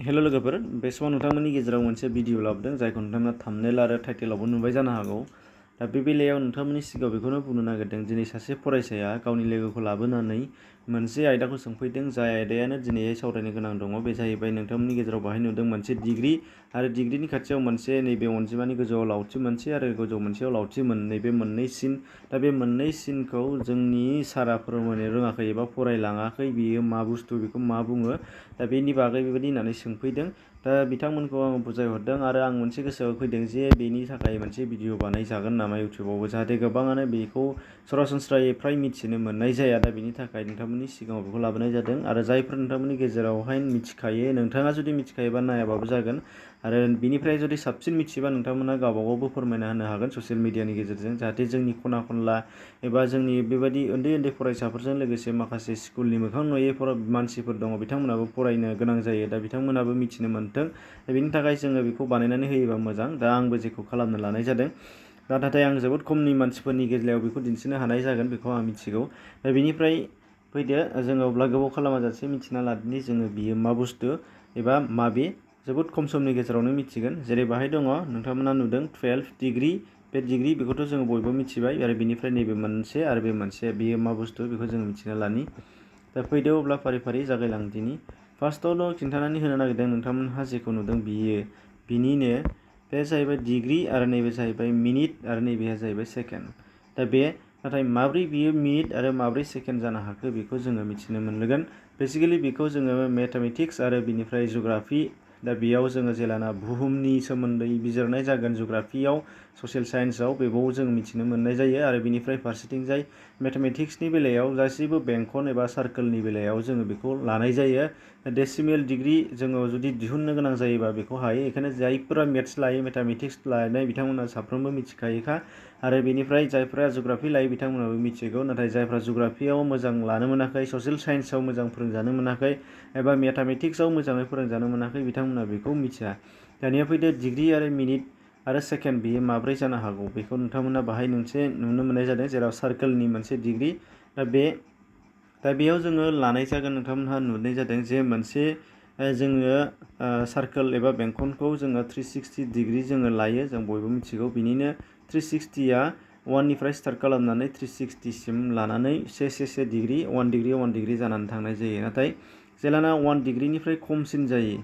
Hello लोगोफोर, बे समाव नोंथांमोननि गेजेराव मोनसे भिडिअ लाबोदों जायखौ नोंथांमोना थाम्बनेल आरो टाइटेलावबो नुबाय जानो हागौ। दा बे बेलायाव नोंथांमोननि सिगाङाव बेखौनो बुंनो नागिरदों, दिनै सासे फरायसाया गावनि लोगोखौ लाबोनानै मोनसे आयदाखौ सोंफैदों, जाय आयदायानो दिनैहाय सावरायनो गोनां दङ। बे जाहैबाय नोंथांमोननि गेजेराव बाहाय नुदों मोनसे डिग्री आरो डिग्रीनि खाथियाव मोनसे नैबे अनजिमानि गोजौआव लावथि मोनसे आरो गोजौ मोनसेयाव लावथि मोननै, बे मोननै सिन। दा बे मोननै सिनखौ जोंनि सारा फोरमायनो रोङाखै एबा फरायलाङाखै, बेयो मा बुस्थु, बेखौ मा बुङो, दा बेनि बागै बेबायदि होननानै सोंफैदों। दा बिथांमोनखौ आं बुजायहरदों आरो आं मोनसे गोसोआव फैदों जे बेनि थाखाय मोनसे भिडिअ बानायजागोन नामा इउटुबावबो, जाहाथे गोबाङानो बेखौ सरासनस्रायै फ्राय मिथिनो मोननाय जाया। दा बेनि थाखाय नोंथांमोननि सिगाङाव बेखौ लाबोनाय जादों। आरो जायफोर नोंथांमोननि गेजेरावहाय मिथिखायो, नोंथाङा जुदि मिथिखायोबा नायाबाबो जागोन, आरो बिनिफ्राय जुदि साबसिन मिथियोबा नोंथांमोना गावबागावबो फोरमायना होनो हागोन ससियेल मिडियानि गेजेरजों, जाहाथे जोंनि खना खनला एबा जोंनि बेबायदि उन्दै उन्दै फरायसाफोरजों लोगोसे माखासे स्कुलनि मोखां नुयै मानसिफोर दङ, बिथांमोनाबो फरायनो गोनां जायो। दा बिथांमोनाबो मिथिनो मोनथों। बेनि थाखाय जोङो बेखौ बानायनानै होयोबा मोजां। दा आंबो जेखौ खालामनो लानाय जादों, दा नाथाय आं जोबोद खमनि मानसिफोरनि गेजेराव बेखौ दिन्थिनो हानाय जागोन, बेखौ आं मिथिगौ। दा बेनिफ्राय फैदो, जोङो अब्ला गोबाव खालामाजासे मिथिना लादिनि जोङो बियो मा बुस्थु एबा माबे। जोबोद खम समनि गेजेरावनो मिथिगोन। जेरै बाहाय दङ, नोंथांमोना नुदों 12 डिग्री। बे डिग्री बेखौथ' जोङो बयबो मिथिबाय, आरो बेनिफ्राय नैबे मोनसे आरो बे मोनसे, बेयो मा बुस्थु बेखौ जोङो मिथिना लानि। दा फैदो अब्ला फारि फारि जागायलांदिनि। फार्स्टआवनो खिन्थानानै होनो नागिरदों, नोंथांमोनहा जेखौ नुदों बिनिनो बे जाहैबाय डिग्री, आरो नैबे जाहैबाय मिनिट, आरो नैबेहा जाहैबाय सेकेन्ड। दा बे नाथाय माब्रै बियो मिनिट आरो माब्रै सेकेन्ड जानो हाखो बेखौ जोङो मिथिनो मोनगोन। बेसिकेलि बेखौ जोङो मेथामेटिक्स आरो बिनिफ्राय जुग्राफि, दा बेयाव जोङो जेलाना बुहुमनि सोमोन्दै बिजिरनाय जागोन जुग्राफियाव, ससियेल साइन्सआव, बेयाव जों मिथिनो मोननाय जायो। आरो बिनिफ्राय फारसेथिंजाय मेथामेटिक्सनि बेलायाव गासैबो बेंखन एबा सार्कोलनि बेलायाव जोङो बेखौ लानाय जायो। डेसिमेल डिग्री जोङो जुदि दिहुननो गोनां जायोबा बेखौ हायो। बेखायनो जायफोरा मेथ्स लायो, मेथामेटिक्स लानाय बिथांमोना साफ्रोमबो मिथिखायोखा। आरो बेनिफ्राय जायफोरा जुग्राफि लायो बिथांमोनाबो मिथिगौ। नाथाय जायफ्रा जुग्राफियाव मोजां लानो मोनाखै, ससियेल साइन्सआव मोजां फोरोंजानो मोनाखै, एबा मेथामेटिक्सआव मोजाङै फोरोंजानो मोनाखै, बिथांमोना बेखौ मिथिया। दानिया फैदो डिग्री आरो मिनिट आरो सेकेन्ड, बियो माब्रै जानो हागौ बेखौ नोंथांमोना बाहाय मोनसे नुनो मोननाय जादों, जेराव सार्कोलनि मोनसे डिग्री। दा बेयाव जोङो लानाय जागोन, नोंथांमोनहा नुनाय जादों जे मोनसे जोङो सार्कोल एबा बेंखनखौ जोङो 360 डिग्री जोङो लायो, जों बयबो मिथिगौ। बिनिनो 360आ 1निफ्राय स्टार्ट खालामनानै 360सिम लानानै से डिग्री, 1 डिग्री जानानै थांनाय जायो। नाथाय जेलाना 1 डिग्रीनिफ्राय खमसिन जायो,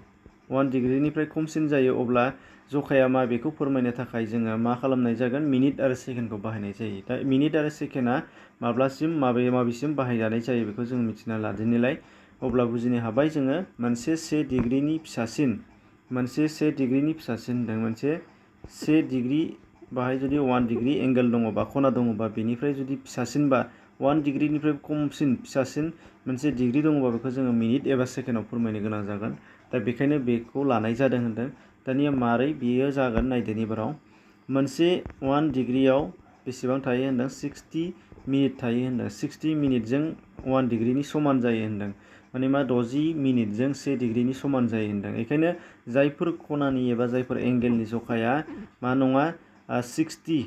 1 डिग्रीनिफ्राय खमसिन जायो, अब्ला जखाया मा बेखौ फोरमायनो थाखाय जोङो मा खालामनाय जागोन, मिनिट आरो सेकेन्डखौ बाहायनाय जायो। दा मिनिट आरो सेकेन्डआ माब्लासिम माबेसिम बाहायजानाय जायो बेखौ जों मिथिना लादिनिलाय। अब्ला बुजिनो हाबाय जोङो मोनसे 1 डिग्रीनि फिसासिन, मोनसे 1 डिग्रीनि फिसासिन होनदों, मोनसे 1 डिग्री, बाहाय जुदि 1 डिग्री एंगेल दङबा, खना दङबा, बेनिफ्राय जुदि फिसासिनबा 1 डिग्रीनिफ्राय खमसिन फिसासिन मोनसे डिग्री दङबा बेखौ जोङो मिनिट एबा सेकेन्डआव फोरमायनो गोनां जागोन। दा बेखायनो बेखौ लानाय जादों होनदों। दानिया मारै बेयो जागोन नायदोनि बाराव। मोनसे 1 डिग्रीयाव बेसेबां थायो होनदों, 60 मिनिट थायो होनदों। 60 मिनिटजों 1 डिग्रीनि समान जायो होनदों। माने मा, 60 मिनिटजों 1 डिग्रीनि समान जायो होनदों। बेखायनो जायफोर खनानि एबा जायफोर एंगेलनि जखाया मा नङा, 60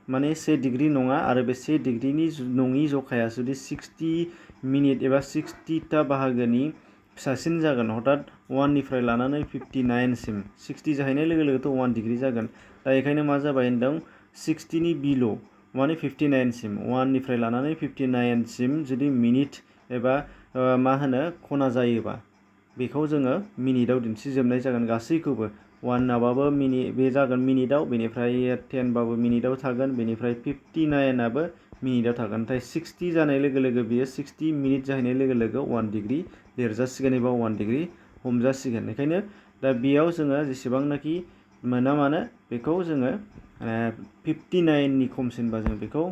माने 1 डिग्री नङा, आरो बे 1 डिग्रीनि नङि जखाया जुदि 60 मिनिट एबा 60ता बाहागोनि फिसासिन जागोन, हथात 1निफ्राय लानानै 59सिम, 60 जाहैनाय लोगो लोगोथ' 1 डिग्री जागोन। दा बेखायनो मा जाबाय होनदों, 60नि बिल' माने 59सिम, 1निफ्राय लानानै 59सिम जुदि मिनिट एबा मा होनो खना जायोबा, बेखौ जोङो मिनिटआव दिन्थिजोबनाय जागोन गासैखौबो। 1आबाबो बे जागोन मिनिटआव, बेनिफ्राय 10बाबो मिनिटआव थागोन, बेनिफ्राय 59आबो मिनिटआव थागोन। नाथाय 60 जानाय लोगो लोगो बियो 60 मिनिट जाहैनाय लोगो लोगो 1 डिग्री लिरजासिगोन एबा 1 डिग्री हमजासिगोन। बेखायनो दा बेयाव जोङो जेसेबांनाखि मोना मानो बेखौ जोङो 59नि खमसिनबा जों बेखौ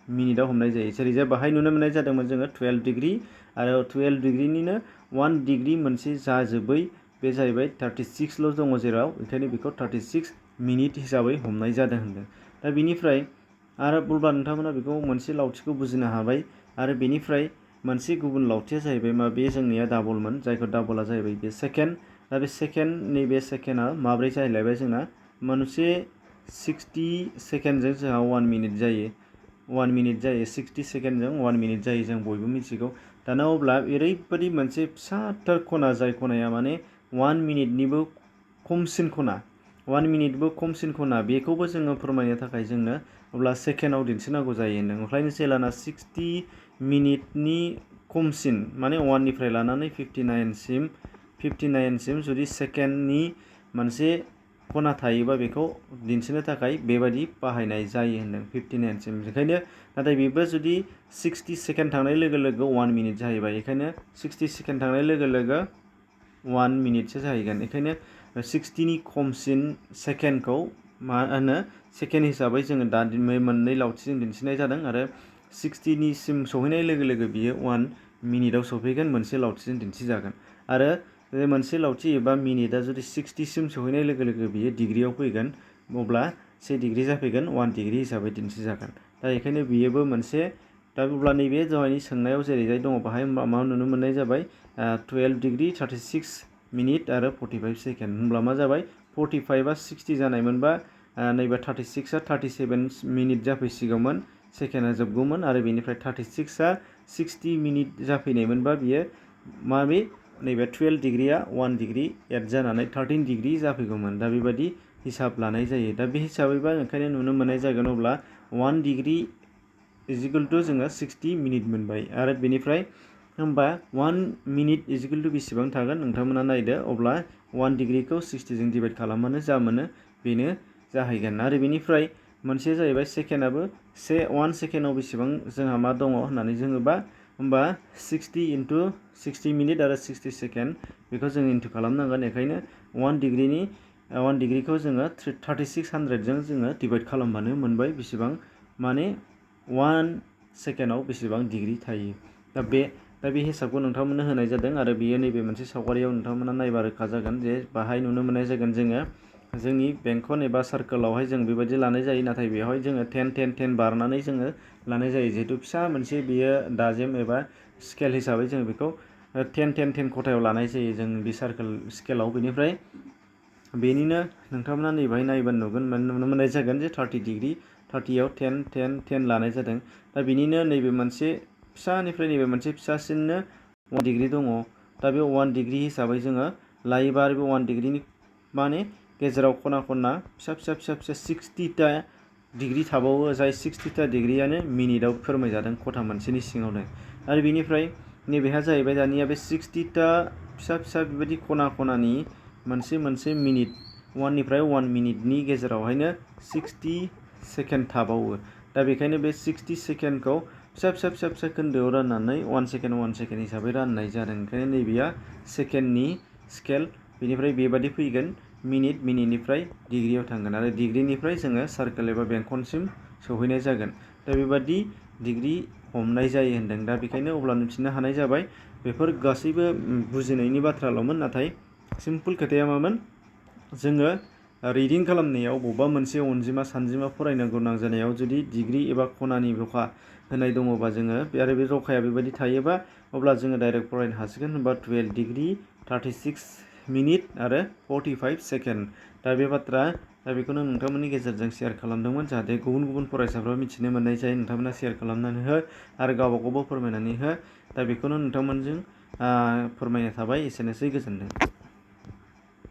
मिनिटआव हमनाय जायो। जेरैजाय बाहाय नुनो मोननाय जादोंमोन जोङो 12 डिग्री, आरो 12 डिग्रीनिनो 1 डिग्री मोनसे जाजोबै, बे जाहैबाय 36ल' दङ जेराव, ओंखायनो बेखौ 36 मिनिट हिसाबै हमनाय जादों होनदों। दा बेनिफ्राय आरो बुंब्ला नोंथांमोना बेखौ मोनसे लावथिखौ बुजिनो हाबाय। आरो बेनिफ्राय मोनसे गुबुन लावथिया जाहैबाय मा, बे जोंनिया डाबलमोन, जायखौ डाबला जाहैबाय बे सेकेन्ड। दा बे सेकेन्ड, नैबे सेकेन्डआ माब्रै जाहैलायबाय जोंना, मोनसे 60 सेकेन्डजों जोंहा 1 मिनिट जायो, 1 मिनिट जायो, 60 सेकेन्डजों 1 मिनिट जायो, जों बयबो मिथिगौ। दाना अब्ला ओरैबायदि मोनसे फिसाथार खना, जाय खनाया माने 1 मिनिटनिबो खमसिन खना बेखौबो जोङो फोरमायनो थाखाय जोंनो अब्ला सेकेन्डआव दिन्थिनांगौ जायो होनदों। ओंखायनो जेलाना 60 मिनिटनि खमसिन माने 1 निफ्राय लानानै 59 सिम जुदि सेकेन्डनि मोनसे खना थायोबा बेखौ दिन्थिनो थाखाय बेबायदि बाहायनाय जायो होनदों 59 सिम। बेखायनो नाथाय बेबो जुदि 60 सेकेन्ड थांनाय लोगो लोगो 1 मिनिट जाहैबाय। बेखायनो 60 सेकेन्ड थांनाय लोगो लोगो 1 मिनिटसो जाहैगोन। बेखायनो 60नि खमसिन सेकेन्डखौ मा होनो सेकेन्ड हिसाबै जोङो दा मोननै लावथिजों दिन्थिनाय जादों आरो 60निसिम सहैनाय लोगो लोगो बियो 1 मिनिटआव सफैगोन मोनसे लावथिजों दिन्थिजागोन। आरो बे मोनसे लावथि एबा मिनिटआ जुदि 60सिम सहैनाय लोगो लोगो बियो डिग्रियाव फैगोन अब्ला 1 डिग्रि जाफैगोन 1 डिग्रि हिसाबै दिन्थिजागोन। दा बेखायनो बेयोबो मोनसे दा अब्ला नैबे दहायनि सोंनायाव जेरैजाय दङ बाहाय मा नुनो मोननाय जाबाय 12 डिग्रि 36 मिनिट आरो 45 सेकेन्ड होनब्ला मा जाबाय 45आ 60 जानायमोनबा नैबे 36आ 37 मिनिट जाफैसिगौमोन सेकेन्डआ जोबगौमोन आरो बेनिफ्राय 36आ 60 मिनिट जाफैनायमोनबा बियो माबे नैबे 12 डिग्रिया 1 डिग्रि एड जानानै 13 डिग्रि जाफैगौमोन। दा बेबायदि हिसाब लानाय जायो। दा बे हिसाबैबा ओंखायनो नुनो मोननाय जागोन अब्ला 1 डिग्रि इजिकेल टु जोङो 60 मिनिट मोनबाय आरो बेनिफ्राय होमबा 1 मिनिट इजिकेल टु बेसेबां थागोन नोंथांमोना नायदो अब्ला 1 डिग्रिखौ 60जों डिभाइड खालामबानो जा मोनो बेनो जाहैगोन। आरो बेनिफ्राय मोनसेया जाहैबाय सेकेन्डआबो 1 सेकेन्डआव बेसेबां जोंहा मा दङ होननानै जोङोबा होमबा 60 इन्टु 60 मिनिट आरो 60 सेकेन्ड बेखौ जों इन्टु खालामनांगोन। बेखायनो 1 डिग्रिखौ जोङो 3600जों जोङो डिभाइड खालामबानो मोनबाय बेसेबां माने 1 सेकेन्डआव बेसेबां डिग्रि थायो। दा बे हिसाबखौ नोंथांमोननो होनाय जादों आरो बेयो नैबे मोनसे सावगारियाव नोंथांमोना नायबा रोखा जागोन जे बाहाय नुनो मोननाय जागोन जोङो जोंनि बेंखन एबा सार्कोलावहाय जों बेबायदि लानाय जायो नाथाय बेवहाय जोङो 10 बारनानै जोङो लानाय जायो जिहेतु फिसा मोनसे बियो दाजेम एबा स्केल हिसाबै जों बेखौ 10 खथायाव लानाय जायो जों बे सार्कोल स्केलाव। बेनिफ्राय बेनिनो नोंथांमोना नैबाहाय नायबा नुनो मोननाय जागोन जे 30 डिग्रि 30आव 10 लानाय जादों। दा बेनिनो नैबे मोनसे फिसानिफ्राय नैबे मोनसे फिसासिननो 1 डिग्रि दङ। दा बे 1 डिग्रि हिसाबै जोङो लायोबा आरो बे 1 डिग्रिनि माने गेजेराव खना फिसा 60ता डिग्रि थाबावो जाय 60ता डिग्रियानो मिनिटआव फोरमायजादों खथा मोनसेनि सिङावनो। आरो बेनिफ्राय नैबेहा जाहैबाय दानिया बे 60ता फिसा बेबायदि खनानि मोनसे मिनिट 1 निफ्राय 1 मिनिटनि गेजेरावहायनो 60 सेकेन्ड थाबावो। दा बेखायनो बे 60 सेकेन्डखौ फिसा खोन्दोआव राननानै 1 सेकेन्ड हिसाबै राननाय जादों। ओंखायनो नैबेया सेकेन्डनि स्केल बेनिफ्राय बेबादि फैगोन मिनिटनिफ्राय डिग्रियाव थांगोन आरो डिग्रिनिफ्राय जोङो सार्कोल एबा बेंखनसिम सौहैनाय जागोन। दा बेबादि डिग्रि हमनाय जायो होनदों। दा बेखायनो अब्ला मिथिनो हानाय जाबाय बेफोर गासैबो बुजिनायनि बाथ्राल'मोन नाथाय सिम्पोल खोथाया मामोन जोङो रिडिं खालामनायाव बबेबा मोनसे अनजिमा सानजिमा फरायनो गोनां जानायाव जुदि डिग्रि एबा खनानि जखा होनाय दङबा जोङो आरो बे जखाया बेबायदि थायोबा अब्ला जोङो डाइरेक्ट फरायनो हासिगोन होनबा 12 डिग्रि 36 मिनिट आरो 45 सेकेन्ड। दा बेखौनो नोंथांमोननि गेजेरजों शेयार खालामदोंमोन जाहाथे गुबुन फरायसाफ्रा मिथिनो मोननाय जायो। नोंथांमोना शेयार खालामनानै हो आरो गावबा गावबो फोरमायनानै हो। दा बेखौनो नोंथांमोनजों फोरमायनाय थाबाय। एसेनोसै गोजोनथों।